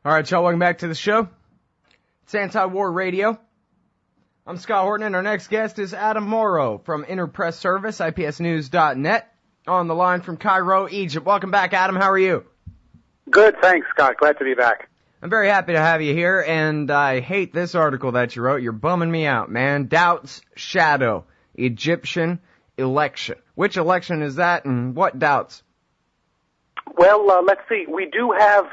All right, y'all, welcome back to the show. It's Anti-War Radio. I'm Scott Horton, and our next guest is Adam Morrow from Interpress Service, IPSnews.net, on the line from Cairo, Egypt. Welcome back, Adam. How are you? Good, thanks, Scott. Glad to be back. I'm very happy to have you here, and I hate this article that you wrote. You're bumming me out, man. Doubts shadow Egyptian election. Which election is that, and what doubts? Well, let's see. We do have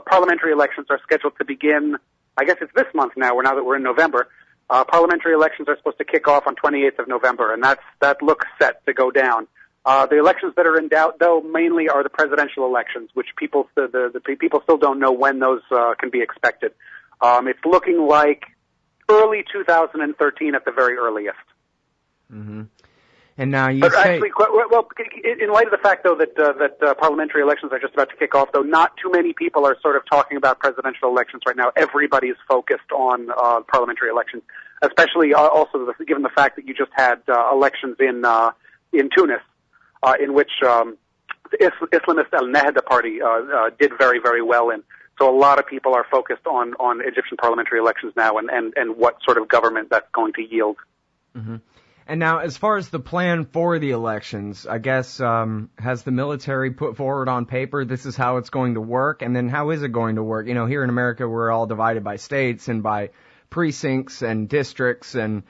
parliamentary elections are scheduled to begin. I guess it's this month now. Now that we're in November, parliamentary elections are supposed to kick off on 28th of November, and that looks set to go down. The elections that are in doubt, though, mainly are the presidential elections, which people the people still don't know when those can be expected. It's looking like early 2013 at the very earliest. Mm-hmm. And now you but say... actually, well, in light of the fact, though, that parliamentary elections are just about to kick off, though, not too many people are sort of talking about presidential elections right now. Everybody is focused on parliamentary elections, especially also given the fact that you just had elections in Tunis, in which Islamist Al-Nahda party did very, very well in. So a lot of people are focused on Egyptian parliamentary elections now and what sort of government that's going to yield. Mm-hmm. And now, as far as the plan for the elections, I guess, has the military put forward on paper this is how it's going to work? And then how is it going to work? You know, here in America, we're all divided by states and by precincts and districts and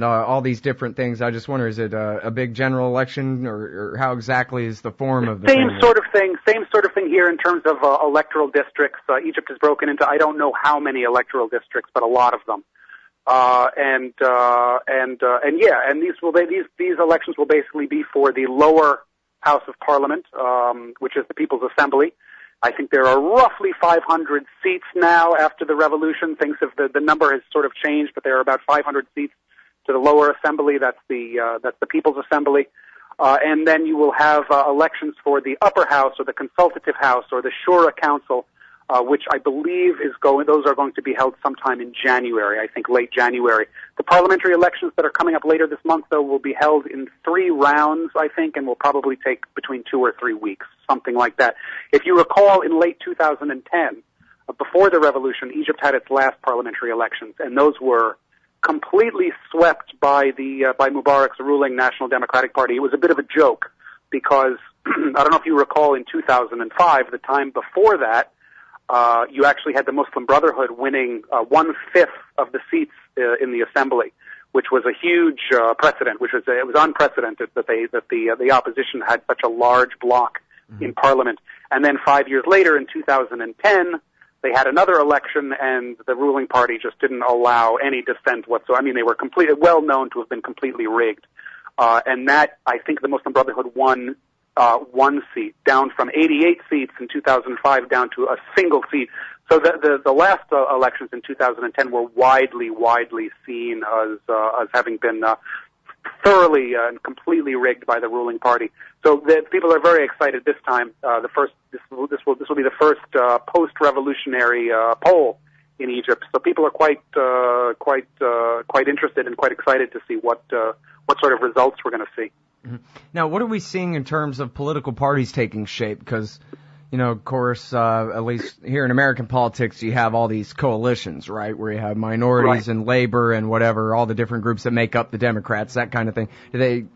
all these different things. I just wonder, is it a big general election, or how exactly is the form of the Same sort of thing here in terms of electoral districts. Egypt is broken into, I don't know how many electoral districts, but a lot of them. And these elections will basically be for the lower house of parliament, which is the People's Assembly. I think there are roughly 500 seats now after the revolution. The number has sort of changed, but there are about 500 seats to the lower assembly. That's the People's Assembly. And then you will have elections for the upper house or the consultative house or the Shura Council, which I believe those are going to be held sometime in January, I think late January. The parliamentary elections that are coming up later this month, though, will be held in 3 rounds, I think, and will probably take between 2 or 3 weeks, something like that. If you recall, in late 2010, before the revolution, Egypt had its last parliamentary elections, and those were completely swept by Mubarak's ruling National Democratic Party. It was a bit of a joke because, I don't know if you recall, in 2005, the time before that, you actually had the Muslim Brotherhood winning 1/5 of the seats in the assembly, which was a huge precedent. It was unprecedented that the opposition had such a large bloc in parliament. And then 5 years later, in 2010, they had another election, and the ruling party just didn't allow any dissent whatsoever. I mean, they were well known to have been completely rigged. And that, I think, the Muslim Brotherhood won 1 seat, down from 88 seats in 2005 down to a single seat. So the last elections in 2010 were widely seen as having been thoroughly and completely rigged by the ruling party. So people are very excited this time. This will be the first post-revolutionary poll in Egypt. So people are quite interested and quite excited to see what sort of results we're going to see. Now, what are we seeing in terms of political parties taking shape? Because, you know, of course, at least here in American politics, you have all these coalitions, right, where you have minorities and labor and whatever, all the different groups that make up the Democrats, that kind of thing.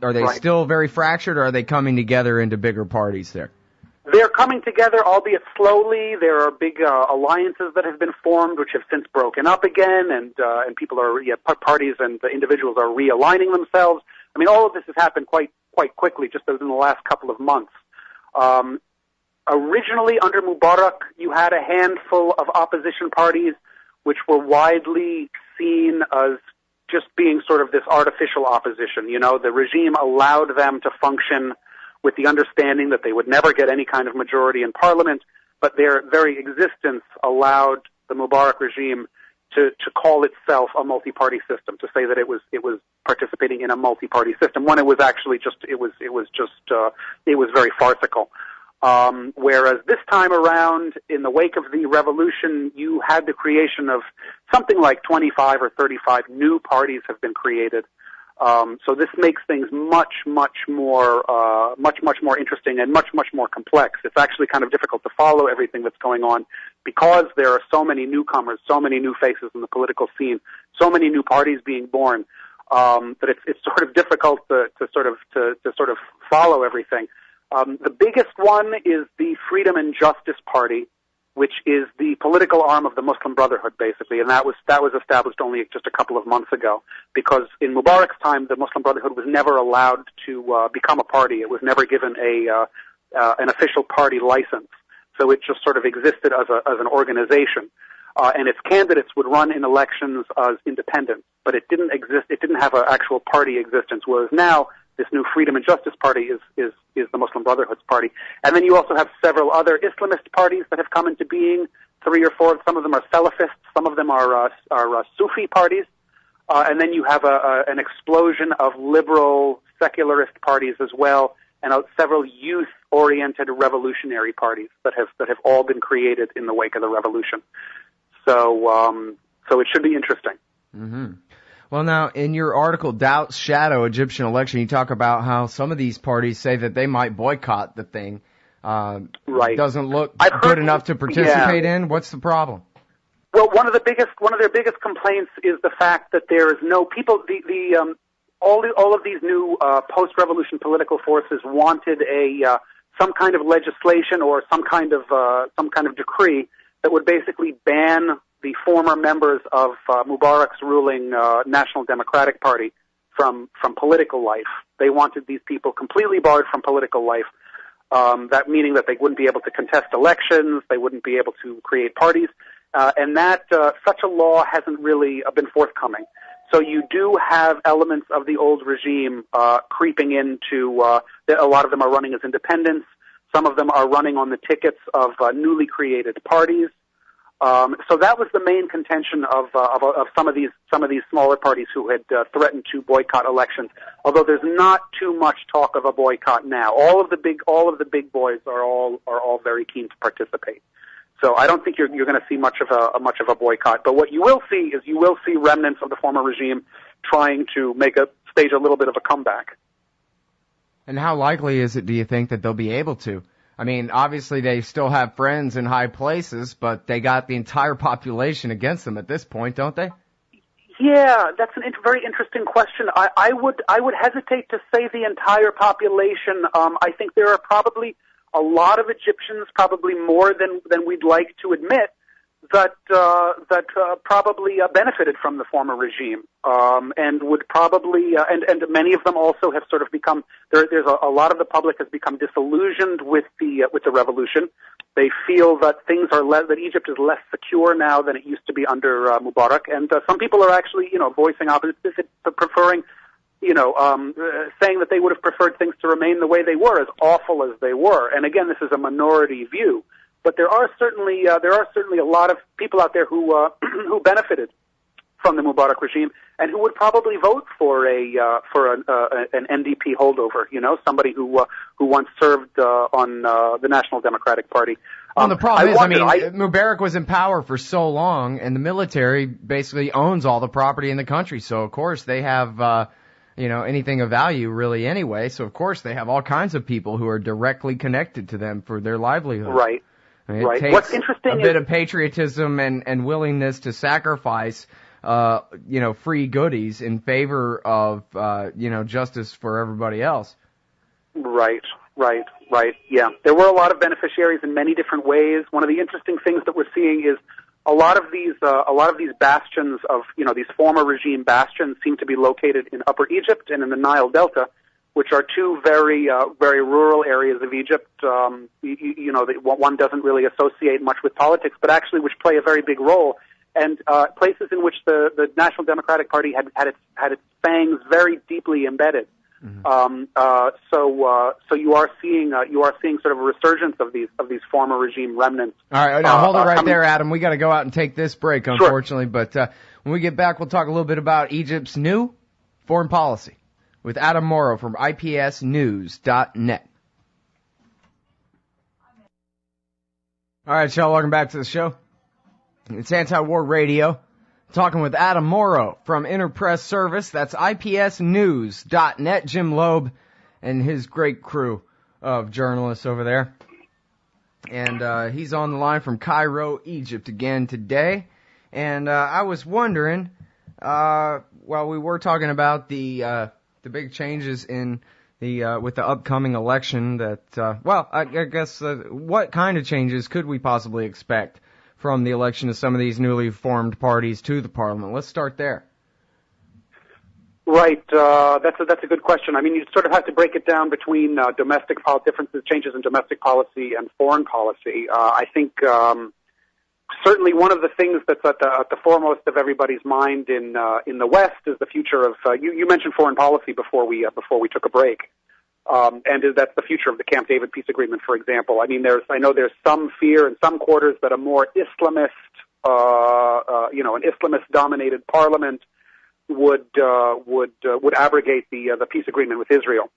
Are they still very fractured, or are they coming together into bigger parties there? They're coming together, albeit slowly. There are big alliances that have been formed, which have since broken up again, and people parties and individuals are realigning themselves. I mean, all of this has happened quite quickly, just in the last couple of months. Originally, under Mubarak, you had a handful of opposition parties which were widely seen as just being sort of this artificial opposition. You know, the regime allowed them to function with the understanding that they would never get any kind of majority in parliament, but their very existence allowed the Mubarak regime to call itself a multi-party system, to say that it was participating in a multi-party system when it was actually it was very farcical. Whereas this time around, in the wake of the revolution, you had the creation of something like 25 or 35 new parties have been created. So this makes things much more interesting and much more complex. It's actually kind of difficult to follow everything that's going on because there are so many newcomers, so many new faces in the political scene, so many new parties being born, that it's sort of difficult to sort of follow everything. The biggest one is the Freedom and Justice Party, which is the political arm of the Muslim Brotherhood, basically, and that was established only just a couple of months ago. Because in Mubarak's time, the Muslim Brotherhood was never allowed to become a party. It was never given an official party license, so it just sort of existed as an organization. And its candidates would run in elections as independents, but it didn't exist. It didn't have an actual party existence. Whereas now, this new Freedom and Justice Party is the Muslim Brotherhood's party. And then you also have several other Islamist parties that have come into being, 3 or 4. Some of them are Salafists, some of them are Sufi parties. And then you have an explosion of liberal, secularist parties as well, and several youth-oriented revolutionary parties that have all been created in the wake of the revolution. So it should be interesting. Mm-hmm. Well, now, in your article, Doubts Shadow Egyptian Election, you talk about how some of these parties say that they might boycott the thing. Right. Doesn't look good enough to participate in. What's the problem? Well, one of their biggest complaints is the fact that there is no people. All of these new post-revolution political forces wanted some kind of legislation or some kind of decree that would basically ban the former members of Mubarak's ruling National Democratic Party from political life. They wanted these people completely barred from political life. That meaning that they wouldn't be able to contest elections, they wouldn't be able to create parties, and that such a law hasn't really been forthcoming. So you do have elements of the old regime creeping into. A lot of them are running as independents. Some of them are running on the tickets of newly created parties. So that was the main contention of some of these smaller parties who had threatened to boycott elections. Although there's not too much talk of a boycott now. All of the big boys are all very keen to participate. So I don't think you're going to see much of a boycott. But what you will see is remnants of the former regime trying to stage a little bit of a comeback. And how likely is it, do you think, that they'll be able to? I mean, obviously they still have friends in high places, but they got the entire population against them at this point, don't they? Yeah, that's a very interesting question. I would hesitate to say the entire population. I think there are probably a lot of Egyptians, probably more than we'd like to admit, that probably benefited from the former regime, and would probably and many of them also have sort of become there's a lot of the public has become disillusioned with the revolution. They feel that that Egypt is less secure now than it used to be under Mubarak, and some people are actually voicing opposites, preferring saying that they would have preferred things to remain the way they were, as awful as they were. And again, this is a minority view. But there are certainly a lot of people out there who who benefited from the Mubarak regime and who would probably vote for an NDP holdover. Somebody who once served on the National Democratic Party. Well, the problem is, Mubarak was in power for so long, and the military basically owns all the property in the country. So of course they have anything of value really anyway. So of course they have all kinds of people who are directly connected to them for their livelihood. Right. It takes What's interesting a bit of patriotism and willingness to sacrifice, free goodies in favor of, justice for everybody else. Right. Yeah. There were a lot of beneficiaries in many different ways. One of the interesting things that we're seeing is a lot of these bastions of, these former regime bastions seem to be located in Upper Egypt and in the Nile Delta, which are two very rural areas of Egypt. One doesn't really associate much with politics, but actually which play a very big role, and places in which the National Democratic Party had its fangs very deeply embedded. Mm-hmm. So you are seeing sort of a resurgence of these former regime remnants. All right, now hold it right there, Adam. We got to go out and take this break, unfortunately. Sure. But when we get back, we'll talk a little bit about Egypt's new foreign policy with Adam Morrow from IPSnews.net. All right, y'all, welcome back to the show. It's Anti-War Radio. Talking with Adam Morrow from Interpress Service. That's IPSnews.net. Jim Loeb and his great crew of journalists over there. And he's on the line from Cairo, Egypt again today. And I was wondering, well, we were talking about the big changes in the with the upcoming election that, well, I guess what kind of changes could we possibly expect from the election of some of these newly formed parties to the parliament? Let's start there. Right. That's a good question. I mean, you sort of have to break it down between domestic differences, changes in domestic policy and foreign policy. I think certainly one of the things that's at the foremost of everybody's mind in the West is the future of. You mentioned foreign policy before we took a break, and that's the future of the Camp David peace agreement, for example. I mean, I know there's some fear in some quarters that a more Islamist, an Islamist-dominated parliament would abrogate the peace agreement with Israel.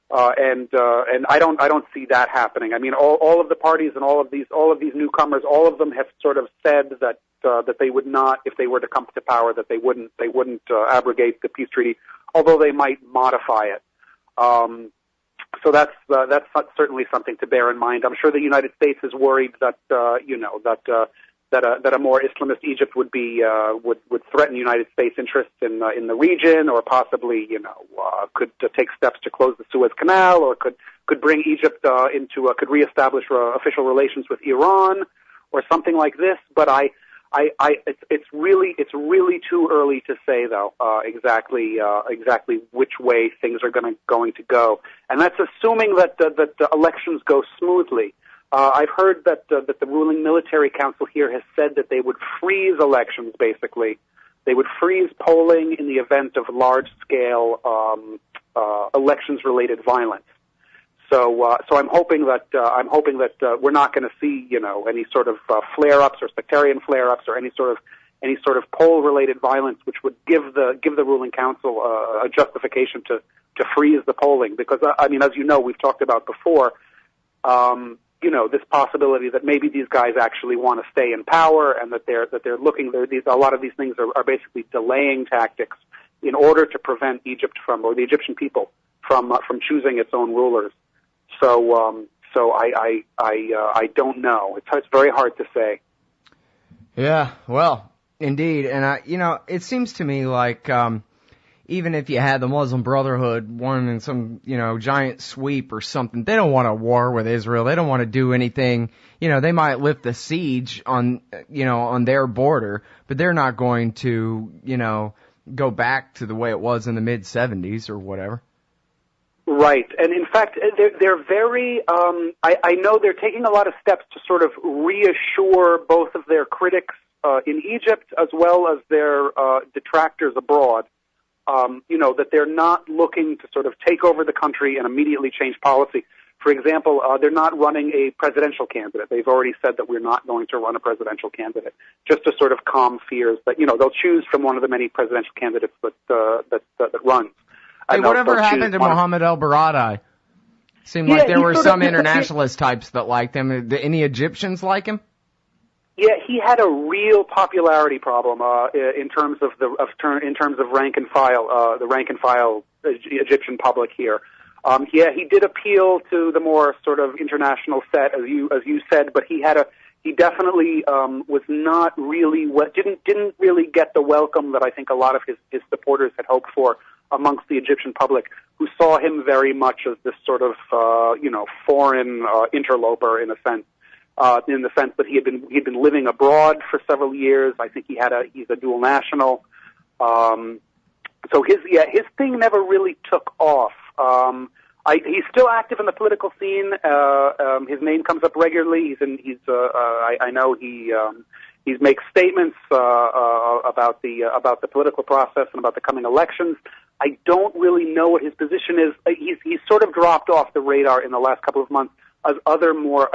And I don't see that happening. I mean, all of the parties and all of these newcomers, all of them have sort of said that they would not, if they were to come to power, that they wouldn't abrogate the peace treaty, although they might modify it. So that's certainly something to bear in mind. I'm sure the United States is worried that a more Islamist Egypt would threaten United States interests in the region, or possibly could take steps to close the Suez Canal, or could bring Egypt could reestablish official relations with Iran, or something like this. But it's really too early to say though exactly which way things are going to go, and that's assuming that the elections go smoothly. I've heard that the ruling military council here has said that they would freeze elections. Basically, they would freeze polling in the event of large-scale elections-related violence. So I'm hoping that we're not going to see any sort of flare-ups or sectarian flare-ups or any sort of poll-related violence, which would give the ruling council a justification to freeze the polling. Because I mean, as you know, we've talked about before. This possibility that maybe these guys actually want to stay in power, and that they're looking. A lot of these things are basically delaying tactics in order to prevent Egypt or the Egyptian people from choosing its own rulers. So I don't know. It's very hard to say. Yeah, well, indeed, and it seems to me like even if you had the Muslim Brotherhood won in some, giant sweep or something, they don't want a war with Israel. They don't want to do anything. They might lift the siege on their border, but they're not going to, go back to the way it was in the mid-'70s or whatever. Right. And in fact, they're very, I know they're taking a lot of steps to sort of reassure both of their critics in Egypt as well as their detractors abroad. That they're not looking to sort of take over the country and immediately change policy. For example, they're not running a presidential candidate. They've already said that we're not going to run a presidential candidate, just to sort of calm fears that, they'll choose from one of the many presidential candidates that runs. Hey, whatever happened to Mohamed Baradei? Seemed like there were some internationalist types that liked him. Did any Egyptians like him? Yeah, he had a real popularity problem in terms of rank and file, the rank and file Egyptian public here. He did appeal to the more sort of international set, as you said, but he definitely was not really didn't really get the welcome that I think a lot of his supporters had hoped for amongst the Egyptian public, who saw him very much as this sort of foreign interloper in a sense. In the sense that he'd been living abroad for several years. I think he's a dual national. So his thing never really took off. He's still active in the political scene. His name comes up regularly. I know he makes statements about the political process and about the coming elections. I don't really know what his position is. He's sort of dropped off the radar in the last couple of months, as other more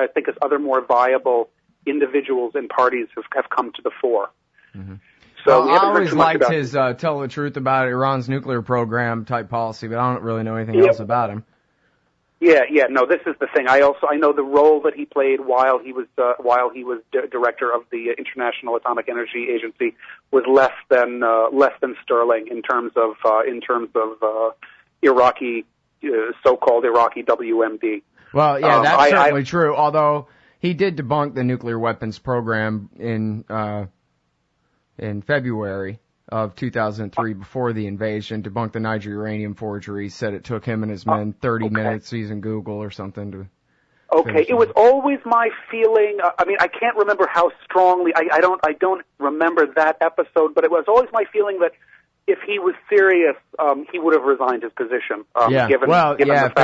viable individuals and parties have come to the fore. Mm-hmm. So I always liked his tell the truth about Iran's nuclear program type policy, but I don't really know anything else about him. Yeah, no, this is the thing. I know the role that he played while he was director of the International Atomic Energy Agency was less than sterling in terms of Iraqi so-called Iraqi WMD. Well, yeah, that's certainly true. Although he did debunk the nuclear weapons program in February of 2003 before the invasion, debunked the Niger uranium forgery, said it took him and his men 30 minutes using Google or something to... Okay, it was always my feeling, I mean, I can't remember how strongly, I don't remember that episode, but it was always my feeling that if he was serious, he would have resigned his position. Given the fact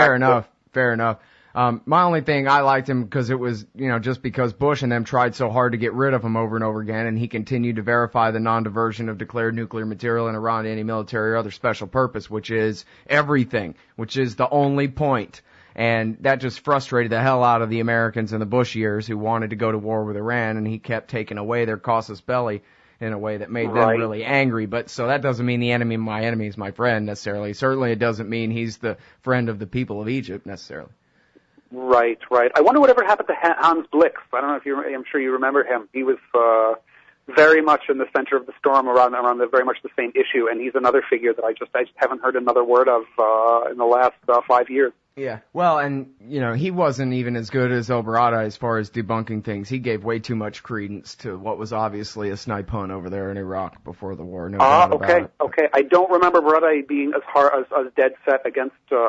fair enough. My only thing, I liked him because it was, just because Bush and them tried so hard to get rid of him over and over again, and he continued to verify the non-diversion of declared nuclear material in Iran to any military or other special purpose, which is everything, which is the only point. And that just frustrated the hell out of the Americans in the Bush years who wanted to go to war with Iran, and he kept taking away their casus belli in a way that made them really angry. But so that doesn't mean the enemy of my enemy is my friend necessarily. Certainly it doesn't mean he's the friend of the people of Egypt necessarily. Right. I wonder whatever happened to Hans Blix. I don't know if I'm sure you remember him. He was very much in the center of the storm around very much the same issue, and he's another figure that I just haven't heard another word of in the last 5 years. Yeah, well, and, he wasn't even as good as Baradei as far as debunking things. He gave way too much credence to what was obviously a snipe hunt over there in Iraq before the war. No doubt about it. Okay. I don't remember Baradei being as dead set against the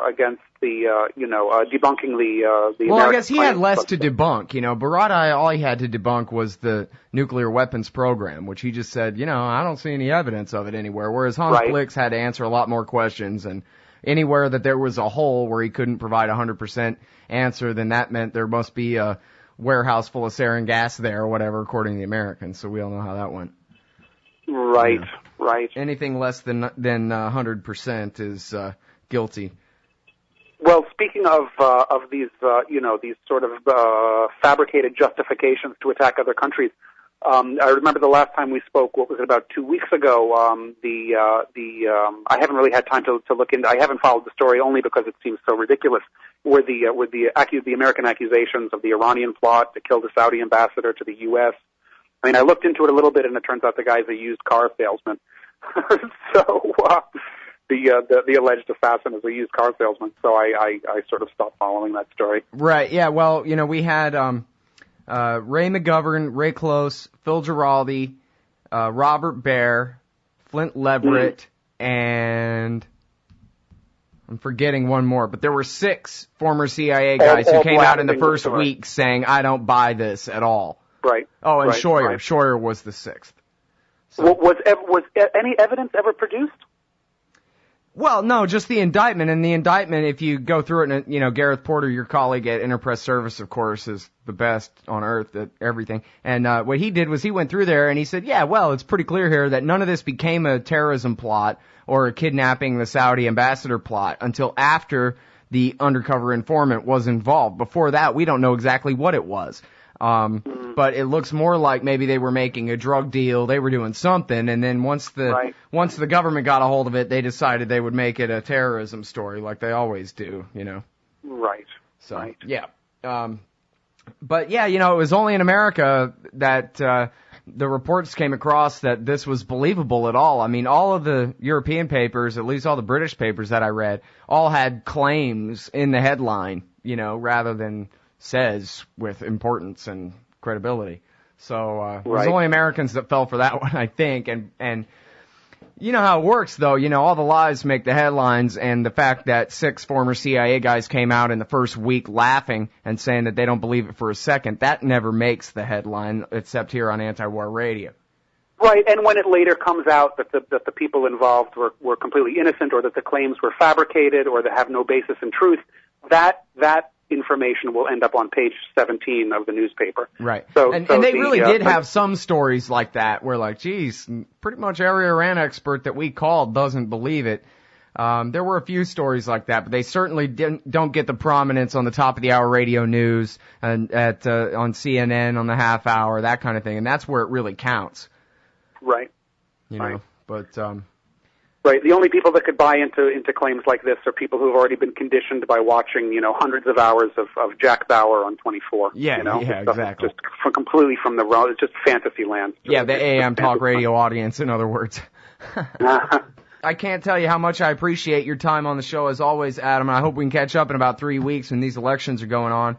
debunking the Well, I guess he had less to debunk. Baradei, all he had to debunk was the nuclear weapons program, which he just said, I don't see any evidence of it anywhere. Whereas Hans Blix had to answer a lot more questions, and anywhere that there was a hole where he couldn't provide 100% answer, then that meant there must be a warehouse full of sarin gas there or whatever, according to the Americans. So we all know how that went. Right. Anything less than 100% is guilty. Well, speaking of these these sort of fabricated justifications to attack other countries, I remember the last time we spoke. What was it, about 2 weeks ago? I haven't really had time to look into. I haven't followed the story only because it seems so ridiculous. Were the American accusations of the Iranian plot to kill the Saudi ambassador to the U.S. I mean, I looked into it a little bit, and it turns out the guy's a used car salesman. So the alleged assassin is a used car salesman. So I sort of stopped following that story. Right. Yeah. Well, we had Ray McGovern, Ray Close, Phil Giraldi, Robert Baer, Flint Leverett, and I'm forgetting one more, but there were 6 former CIA guys who came out in the first week saying, I don't buy this at all. Right. Oh, and Scheuer. Right. Scheuer was the 6th. So. Was any evidence ever produced? Well, no, just the indictment. And the indictment, if you go through it, and, Gareth Porter, your colleague at Interpress Service, of course, is the best on earth at everything. And what he did was he went through there and he said, yeah, well, it's pretty clear here that none of this became a terrorism plot or a kidnapping the Saudi ambassador plot until after the undercover informant was involved. Before that, we don't know exactly what it was. But it looks more like maybe they were making a drug deal, they were doing something, and then once the government got a hold of it, they decided they would make it a terrorism story like they always do, Right. So, yeah. But yeah, it was only in America that the reports came across that this was believable at all. I mean, all of the European papers, at least all the British papers that I read, all had claims in the headline, rather than says with importance and credibility. So it was only Americans that fell for that one, I think. And you know how it works, though. All the lies make the headlines, and the fact that 6 former CIA guys came out in the first week laughing and saying that they don't believe it for a second, that never makes the headline, except here on anti-war radio. Right, and when it later comes out that the people involved were completely innocent, or that the claims were fabricated, or that have no basis in truth, that information will end up on page 17 of the newspaper. Right. And they really did have some stories like that where, like, geez, pretty much every Iran expert that we called doesn't believe it. There were a few stories like that, but they certainly don't get the prominence on the top of the hour radio news and on CNN on the half hour, that kind of thing. And that's where it really counts. Right. But right. The only people that could buy into claims like this are people who have already been conditioned by watching, hundreds of hours of Jack Bauer on 24. Yeah, exactly. Just completely from the realm. It's just fantasy land. Yeah, the AM talk radio audience, in other words. I can't tell you how much I appreciate your time on the show as always, Adam. I hope we can catch up in about 3 weeks when these elections are going on.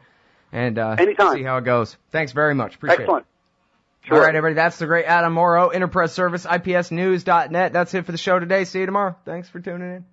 and anytime. See how it goes. Thanks very much. Appreciate Excellent. it. Sure. All right, everybody. That's the great Adam Morrow, Enterprise Service, IPSnews.net. That's it for the show today. See you tomorrow. Thanks for tuning in.